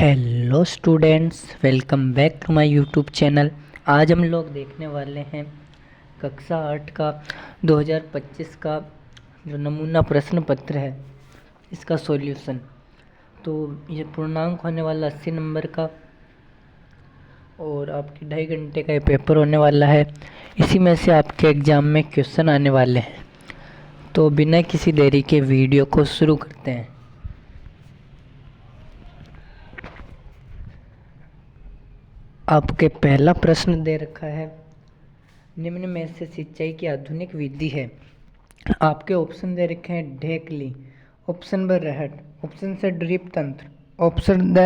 Hello students, welcome back to my YouTube channel. आज हम लोग देखने वाले हैं कक्षा 8 का 2025 का जो नमूना प्रश्न पत्र है इसका सॉल्यूशन। तो ये पूर्णांक होने वाला 80 नंबर का और आपके 2.5 घंटे का ये पेपर होने वाला है। इसी में से आपके एग्ज़ाम में क्वेश्चन आने वाले हैं। तो बिना किसी देरी के वीडियो को शुरू करते हैं। आपके पहला प्रश्न दे रखा है, निम्न में से सिंचाई की आधुनिक विधि है। आपके ऑप्शन दे रखे हैं ढेकली, ऑप्शन ब रहट, ऑप्शन से ड्रिप तंत्र, ऑप्शन द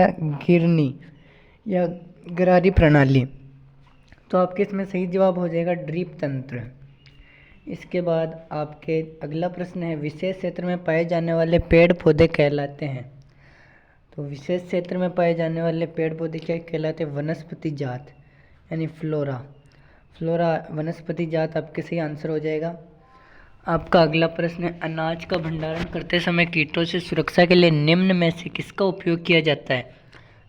गिरनी या गरारी प्रणाली। तो आपके इसमें सही जवाब हो जाएगा ड्रिप तंत्र। इसके बाद आपके अगला प्रश्न है, विशेष क्षेत्र में पाए जाने वाले पेड़ पौधे कहलाते हैं। तो विशेष क्षेत्र में पाए जाने वाले पेड़ पौधे क्या कहलाते हैं? वनस्पति जात यानी फ्लोरा वनस्पति जात आपके सही आंसर हो जाएगा। आपका अगला प्रश्न है, अनाज का भंडारण करते समय कीटों से सुरक्षा के लिए निम्न में से किसका उपयोग किया जाता है?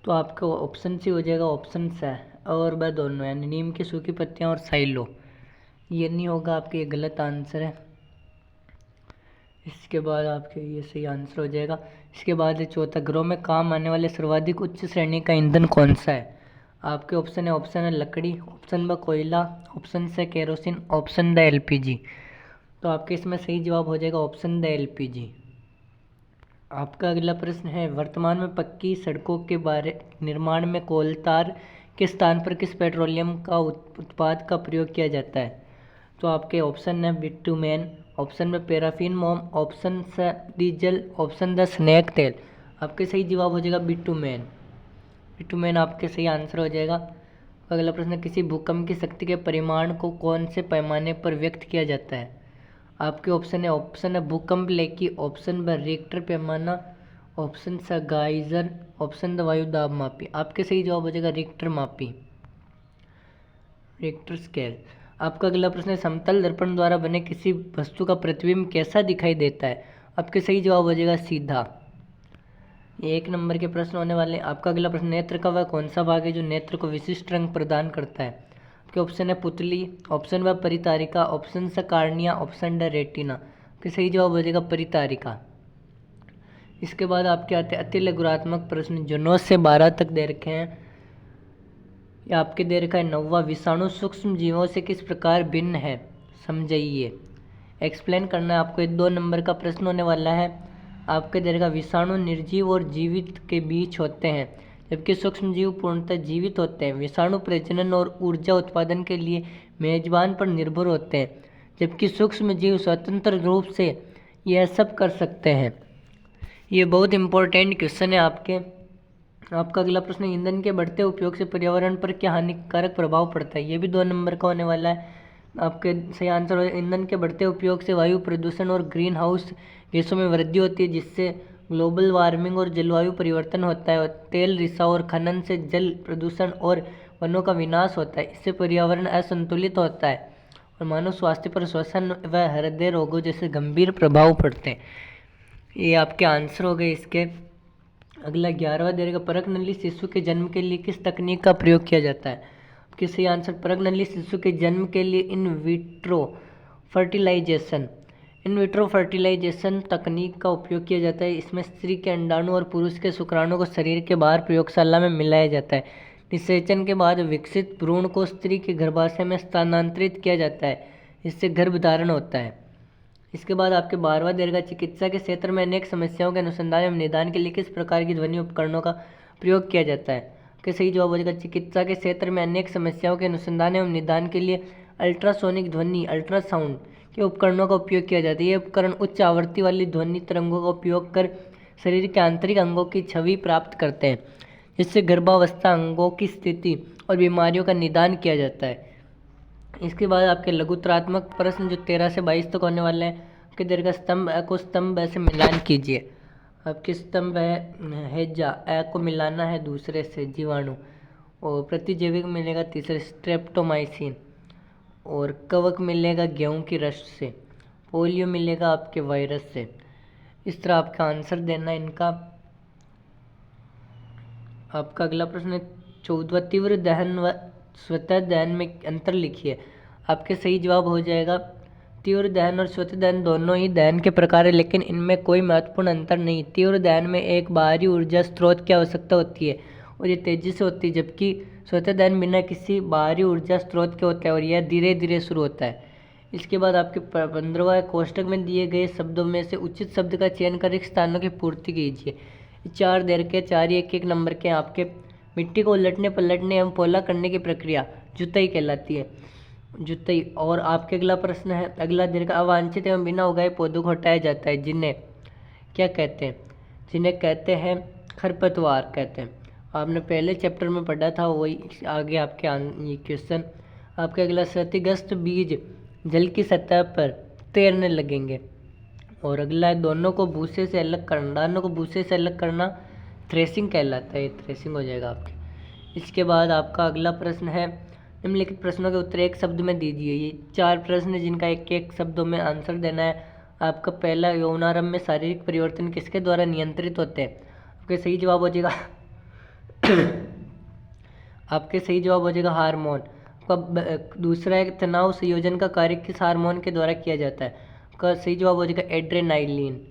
तो आपका ऑप्शन सी हो जाएगा, ऑप्शन स और ब दोनों यानी नीम की सूखी पत्तियां और साइलो। ये नहीं होगा, आपके ये गलत आंसर है। इसके बाद आपके ये सही आंसर हो जाएगा। इसके बाद चौथा, घरों में काम आने वाले सर्वाधिक उच्च श्रेणी का ईंधन कौन सा है? आपके ऑप्शन है लकड़ी, ऑप्शन ब कोयला, ऑप्शन से केरोसिन, ऑप्शन द एलपीजी। तो आपके इसमें सही जवाब हो जाएगा ऑप्शन द एलपीजी। आपका अगला प्रश्न है, वर्तमान में पक्की सड़कों के बारे निर्माण में कोलतार के स्थान पर किस पेट्रोलियम का उत्पाद का प्रयोग किया जाता है? तो आपके ऑप्शन है बिटुमेन, ऑप्शन में पैराफिन मोम, ऑप्शन से डीजल, ऑप्शन द स्नैक तेल। आपके सही जवाब हो जाएगा बिटुमेन आपके सही आंसर हो जाएगा। अगला प्रश्न, किसी भूकंप की शक्ति के परिमाण को कौन से पैमाने पर व्यक्त किया जाता है? आपके ऑप्शन है भूकंप लेकी, ऑप्शन ब रिक्टर पैमाना, ऑप्शन स गाइजर, ऑप्शन द वायु दाब मापी। आपके सही जवाब हो जाएगा रिक्टर स्केल। आपका अगला प्रश्न है, समतल दर्पण द्वारा बने किसी वस्तु का प्रतिबिंब कैसा दिखाई देता है? आपके सही जवाब हो जाएगा सीधा। ये 1 नंबर के प्रश्न होने वाले हैं। आपका अगला प्रश्न, नेत्र का वह कौन सा भाग है जो नेत्र को विशिष्ट रंग प्रदान करता है? आपके ऑप्शन है पुतली, ऑप्शन व परितारिका, ऑप्शन से कार्निया, ऑप्शन ड रेटिना। आपके सही जवाब हो जाएगा परितारिका। इसके बाद आपके आते अति लघुरात्मक प्रश्न जो 9 से 12 तक दे रखे हैं। ये आपके दे रखा है, नौवा, विषाणु सूक्ष्म जीवों से किस प्रकार भिन्न है? समझाइए, एक्सप्लेन करना है आपको। 2 नंबर का प्रश्न होने वाला है। आपके दे रखा, विषाणु निर्जीव और जीवित के बीच होते हैं जबकि सूक्ष्म जीव पूर्णतः जीवित होते हैं। विषाणु प्रजनन और ऊर्जा उत्पादन के लिए मेजबान पर निर्भर होते हैं जबकि सूक्ष्म जीव स्वतंत्र रूप से यह सब कर सकते हैं। ये बहुत इंपॉर्टेंट क्वेश्चन है आपके। आपका अगला प्रश्न, ईंधन के बढ़ते उपयोग से पर्यावरण पर क्या हानिकारक प्रभाव पड़ता है? ये भी 2 नंबर का होने वाला है। आपके सही आंसर हो, ईंधन के बढ़ते उपयोग से वायु प्रदूषण और ग्रीन हाउस गैसों में वृद्धि होती है जिससे ग्लोबल वार्मिंग और जलवायु परिवर्तन होता है। और तेल रिसाव और खनन से जल प्रदूषण और वनों का विनाश होता है। इससे पर्यावरण असंतुलित होता है और मानव स्वास्थ्य पर श्वसन व हृदय रोगों जैसे गंभीर प्रभाव पड़ते हैं। ये आपके आंसर हो गए इसके। अगला 11वां दे रहेगा, परख नली शिशु के जन्म के लिए किस तकनीक का प्रयोग किया जाता है? आपके सही आंसर, परख नली शिशु के जन्म के लिए इन विट्रो फर्टिलाइजेशन तकनीक का उपयोग किया जाता है। इसमें स्त्री के अंडाणु और पुरुष के शुक्राणु को शरीर के बाहर प्रयोगशाला में मिलाया जाता है। निषेचन के बाद विकसित भ्रूण को स्त्री के गर्भाशय में स्थानांतरित किया जाता है, इससे गर्भधारण होता है। इसके बाद आपके 12वां दे रहेगा, चिकित्सा के क्षेत्र में अनेक समस्याओं के अनुसंधान एवं निदान के लिए किस प्रकार की ध्वनि उपकरणों का प्रयोग किया जाता है? आपके सही जवाब हो जाएगा, चिकित्सा के क्षेत्र में अनेक समस्याओं के अनुसंधान एवं निदान के लिए अल्ट्रासोनिक ध्वनि अल्ट्रासाउंड के उपकरणों का उपयोग किया जाता है। ये उपकरण उच्च आवृत्ति वाली ध्वनि तरंगों का उपयोग कर शरीर के आंतरिक अंगों की छवि प्राप्त करते हैं जिससे गर्भावस्था अंगों की स्थिति और बीमारियों का निदान किया जाता है। इसके बाद आपके लघुत्रात्मक प्रश्न जो 13 से 22 तक होने वाले हैं। आपके दीर्घ स्तंभ अ को स्तंभ से मिलान कीजिए। आपके स्तंभ है हैजा, अ को मिलाना है दूसरे से जीवाणु, और प्रतिजैविक मिलेगा तीसरे स्ट्रेप्टोमाइसिन, और कवक मिलेगा गेहूं की रस से, पोलियो मिलेगा आपके वायरस से। इस तरह आपका आंसर देना इनका। आपका अगला प्रश्न है 14वां, तीव्र दहन व स्वतः दहन में अंतर लिखिए। आपके सही जवाब हो जाएगा तीव्र दहन और स्वतः दहन दोनों ही दहन के प्रकार है, लेकिन इनमें कोई महत्वपूर्ण अंतर नहीं। तीव्र दहन में एक बाहरी ऊर्जा स्रोत की आवश्यकता होती है और ये तेजी से होती है, जबकि स्वतः दहन बिना किसी बाहरी ऊर्जा स्रोत के होता है और यह धीरे धीरे शुरू होता है। इसके बाद आपके 15वां कोष्टक में दिए गए शब्दों में से उचित शब्द का चयन कर रिक्त स्थानों की पूर्ति कीजिए। 4 देर के 4 एक नंबर के आपके मिट्टी को उलटने पलटने एवं पोला करने की प्रक्रिया जुताई कहलाती है, जुताई। और आपके अगला प्रश्न है अगला देर का अवांछित एवं बिना उगाए पौधों को हटाया जाता है, जिन्हें क्या कहते हैं? जिन्हें कहते हैं खरपतवार कहते हैं। आपने पहले चैप्टर में पढ़ा था, वही आगे आपके ये क्वेश्चन। आपके अगला क्षतिग्रस्त बीज जल की सतह पर तैरने लगेंगे। और अगला है दोनों को भूसे से अलग करना, दानों को भूसे से अलग करना थ्रेसिंग कहलाता है, थ्रेसिंग हो जाएगा आपके। इसके बाद आपका अगला प्रश्न है निम्नलिखित प्रश्नों के उत्तर एक शब्द में दीजिए। ये 4 प्रश्न है जिनका एक एक शब्दों में आंसर देना है। आपका पहला, यौनारंभ में शारीरिक परिवर्तन किसके द्वारा नियंत्रित होते हैं? आपके सही जवाब हो जाएगा आपके सही जवाब हो जाएगा हार्मोन। दूसरा है तनाव संयोजन का कार्य किस हार्मोन के द्वारा किया जाता है? आपका सही जवाब हो जाएगा एड्रेनालिन।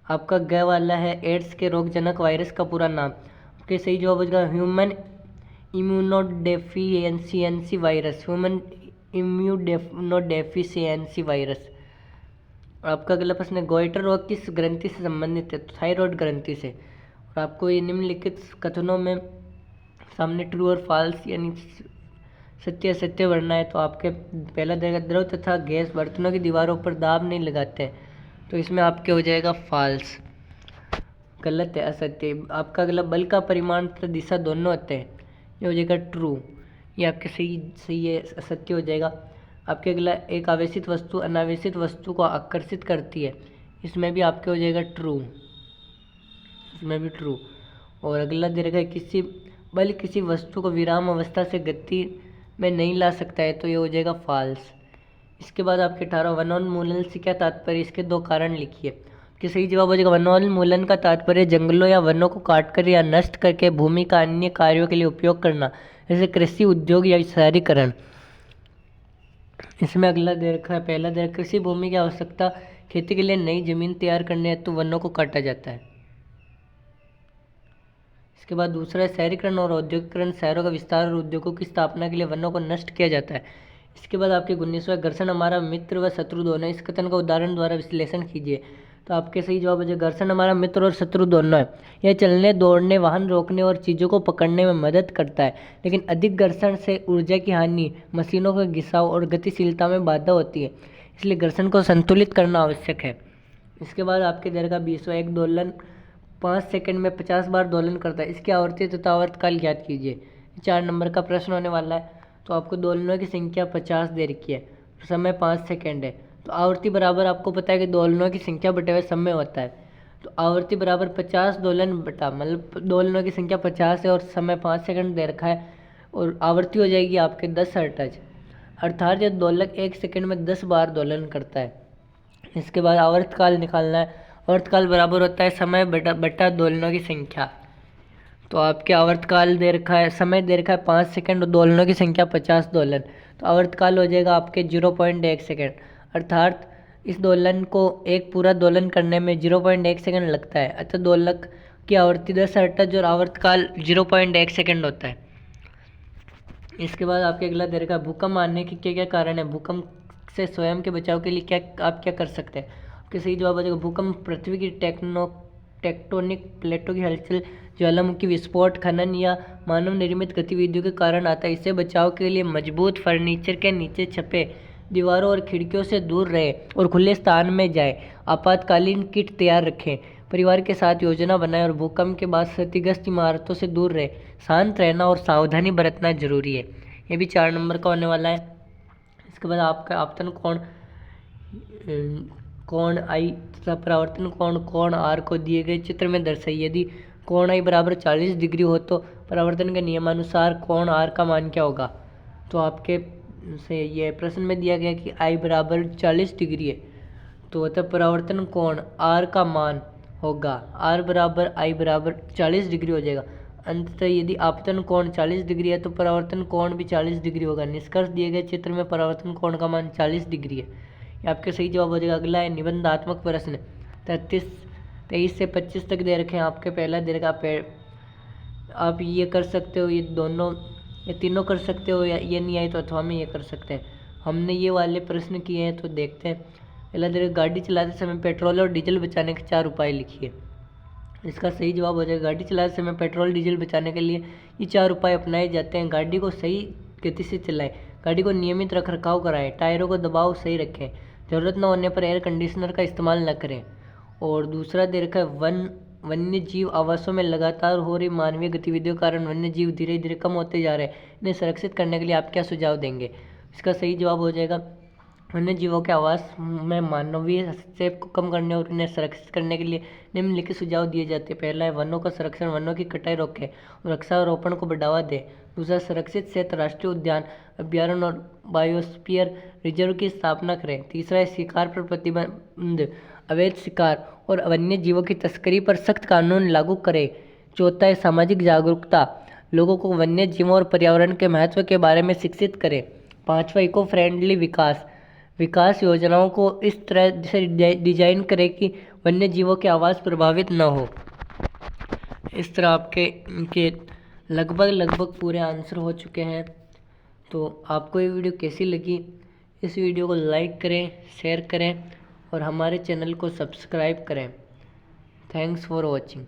आपका ग वाला है एड्स के रोगजनक वायरस का पूरा नाम। आपके सही जवाब हो जाएगा human immunodeficiency virus, human immunodeficiency virus. आपका अगला प्रश्न है गोइटर रोग किस ग्रंथि से संबंधित है? तो थायराइड ग्रंथि से। और आपको ये निम्नलिखित कथनों में सामने ट्रू और फॉल्स यानी सत्य असत्य भरना है। तो आपके पहला देगा द्रव तथा गैस बर्तनों की दीवारों पर दाब नहीं लगाते हैं, तो इसमें आपके हो जाएगा फॉल्स, गलत है, असत्य। आपका अगला बल का परिमाण तथा दिशा दोनों होते हैं, ये हो जाएगा ट्रू, ये आपके सही है, असत्य हो जाएगा। आपके अगला एक आवेशित वस्तु अनावेशित वस्तु को आकर्षित करती है, इसमें भी आपके हो जाएगा ट्रू, इसमें भी ट्रू। और अगला दे रखा है किसी बल किसी वस्तु को विराम अवस्था से गति में नहीं ला सकता है, तो ये हो जाएगा फॉल्स। इसके बाद आपके 18 वनोन्मूलन से क्या तात्पर्य? इसके 2 कारण लिखिए। कि सही जवाब हो जाएगा वनोन्मूलन का तात्पर्य जंगलों या वनों को काटकर या नष्ट करके भूमि का अन्य कार्यों के लिए उपयोग करना, जैसे कृषि उद्योग या शहरीकरण। इसमें अगला दे रखा है पहला दे रखा कृषि भूमि की आवश्यकता खेती के लिए नई जमीन तैयार करने हेतु वनों को काटा जाता है। इसके बाद दूसरा है शहरीकरण और औद्योगिकरण, शहरों का विस्तार और उद्योगों की स्थापना के लिए वनों को नष्ट किया जाता है। इसके बाद आपके 19वां घर्षण हमारा मित्र व शत्रु दोनों, इस कथन का उदाहरण द्वारा विश्लेषण कीजिए। तो आपके सही जवाब हो जाएगा घर्षण हमारा मित्र और शत्रु दोनों है। यह चलने दौड़ने वाहन रोकने और चीज़ों को पकड़ने में मदद करता है, लेकिन अधिक घर्षण से ऊर्जा की हानि, मशीनों का घिसाव और गतिशीलता में बाधा होती है, इसलिए घर्षण को संतुलित करना आवश्यक है। इसके बाद आपके दर का 20वां एक दोलन 5 सेकंड में 50 बार दोलन करता है, इसकी आवर्ती तथा आवर्तकाल ज्ञात कीजिए। 4 नंबर का प्रश्न होने वाला है। तो आपको दोलनों की संख्या 50 दे रखी है, समय 5 सेकंड है, तो आवर्ती बराबर आपको पता है कि दोलनों की संख्या बटे हुए समय होता है। तो आवर्ती बराबर 50 दोलन बटा मतलब दोलनों की संख्या 50 है और समय 5 सेकंड दे रखा है, और आवर्ती हो जाएगी आपके 10 हर्ट्ज, अर्थात यह दोलक 1 सेकंड में 10 बार दोलन करता है। इसके बाद आवर्तकाल निकालना है, आवर्तकाल बराबर होता है समय बटा दोलनों की संख्या। तो आपके आवर्तकाल दे रखा है, समय दे रखा है 5 सेकंड और दोलनों की संख्या 50 दोलन, तो आवर्तकाल हो जाएगा आपके 0.1 सेकंड, अर्थात इस दोलन को एक पूरा दोलन करने में 0.1 सेकंड लगता है। अतः दोलक की आवर्ती 10 हर्ट्ज और आवर्तकाल 0.1 सेकंड होता है। इसके बाद आपके अगला दे रखा है भूकंप आने के क्या क्या कारण है? भूकंप से स्वयं के बचाव के लिए क्या आप क्या कर सकते हैं? आपके सही जवाब हो जाएगा भूकंप पृथ्वी की टेक्टोनिक प्लेटों की हलचल, ज्वालामुखी विस्फोट, खनन या मानव निर्मित गतिविधियों के कारण आता है। इससे बचाव के लिए मजबूत फर्नीचर के नीचे छपे दीवारों और खिड़कियों से दूर रहे और खुले स्थान में जाए। आपातकालीन किट तैयार रखें, परिवार के साथ योजना बनाएं और भूकंप के बाद क्षतिग्रस्त इमारतों से दूर रहे। शांत रहना और सावधानी बरतना जरूरी है। ये भी 4 नंबर का होने वाला है। इसके बाद आपका आपतन कोण आई तथा परावर्तन कोण आर को दिए गए चित्र में दर्शाइए। यदि कोण आई बराबर 40 डिग्री हो तो परावर्तन के नियमानुसार कोण आर का मान क्या होगा? तो आपके से ये प्रश्न में दिया गया कि आई बराबर 40 डिग्री है, तो अतः परावर्तन कोण आर का मान होगा आर बराबर आई बराबर 40 डिग्री हो जाएगा। अंततः यदि आपतन कोण 40 डिग्री है तो परावर्तन कोण भी 40 डिग्री होगा। निष्कर्ष दिए गए चित्र में परावर्तन कोण का मान 40 डिग्री है। ये आपका सही जवाब हो जाएगा। अगला है निबंधात्मक प्रश्न 23 से 25 तक दे रखे हैं आपके। पहला दे रखा आप ये कर सकते हो, ये तीनों कर सकते हो, या ये नहीं आए तो अथवा में ये कर सकते हैं। हमने ये वाले प्रश्न किए हैं तो देखते हैं। पहला दे रखा गाड़ी चलाते समय पेट्रोल और डीजल बचाने के 4 उपाय लिखिए। इसका सही जवाब हो जाएगा गाड़ी चलाते समय पेट्रोल डीजल बचाने के लिए ये 4 उपाय अपनाए जाते हैं। गाड़ी को सही गति से चलाएं, गाड़ी को नियमित रख रखाव कराएं, टायरों का दबाव सही रखें, ज़रूरत न होने पर एयर कंडीशनर का इस्तेमाल न करें। और दूसरा दे रखा है वन्य जीव आवासों में लगातार हो रही मानवीय गतिविधियों के कारण वन्य जीव धीरे धीरे कम होते जा रहे हैं, इन्हें संरक्षित करने के लिए आप क्या सुझाव देंगे। इसका सही जवाब हो जाएगा वन्य जीवों के आवास में मानवीय हस्तक्षेप को कम करने और इन्हें संरक्षित करने के लिए निम्नलिखित सुझाव दिए जाते हैं। पहला है वनों का संरक्षण, वनों की कटाई रोकें, वृक्षारोपण को बढ़ावा दें। दूसरा संरक्षित क्षेत्र, राष्ट्रीय उद्यान, अभ्यारण्य और बायोस्फीयर रिजर्व की स्थापना करें। तीसरा है शिकार पर प्रतिबंध, अवैध शिकार और वन्य जीवों की तस्करी पर सख्त कानून लागू करें। चौथा है सामाजिक जागरूकता, लोगों को वन्य जीवों और पर्यावरण के महत्व के बारे में शिक्षित करें। पांचवा इको फ्रेंडली विकास योजनाओं को इस तरह से डिजाइन करें कि वन्य जीवों के आवास प्रभावित न हो। इस तरह आपके लगभग पूरे आंसर हो चुके हैं। तो आपको ये वीडियो कैसी लगी, इस वीडियो को लाइक करें, शेयर करें और हमारे चैनल को सब्सक्राइब करें। Thanks for watching.